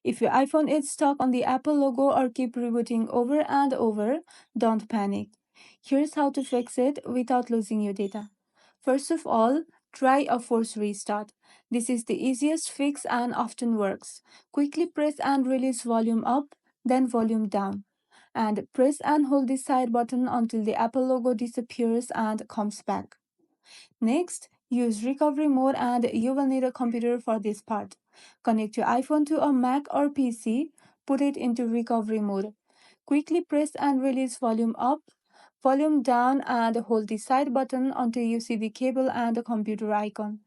If your iPhone is stuck on the Apple logo or keep rebooting over and over, don't panic. Here's how to fix it without losing your data. First of all, try a force restart. This is the easiest fix and often works. Quickly press and release volume up, then volume down. And press and hold the side button until the Apple logo disappears and comes back. Next, use recovery mode and you will need a computer for this part. Connect your iPhone to a Mac or PC, put it into recovery mode. Quickly press and release volume up, volume down and hold the side button until you see the cable and the computer icon.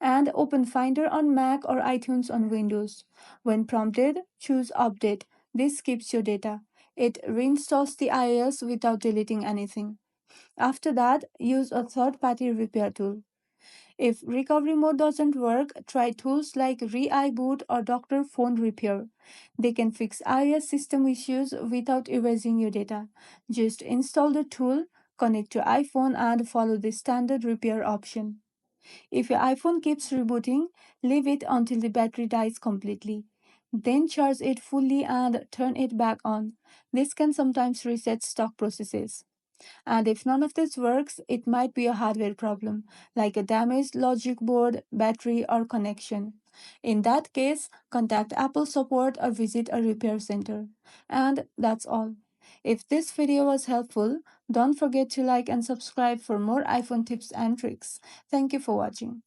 And open Finder on Mac or iTunes on Windows. When prompted, choose Update. This keeps your data. It reinstalls the iOS without deleting anything. After that, use a third party repair tool. If recovery mode doesn't work, try tools like iBoot or Doctor Phone Repair. They can fix iOS system issues without erasing your data. Just install the tool, connect your iPhone, and follow the standard repair option. If your iPhone keeps rebooting, leave it until the battery dies completely. Then charge it fully and turn it back on. This can sometimes reset stock processes. And if none of this works, it might be a hardware problem, like a damaged logic board, battery, or connection. In that case, contact Apple support or visit a repair center. And that's all. If this video was helpful, don't forget to like and subscribe for more iPhone tips and tricks. Thank you for watching.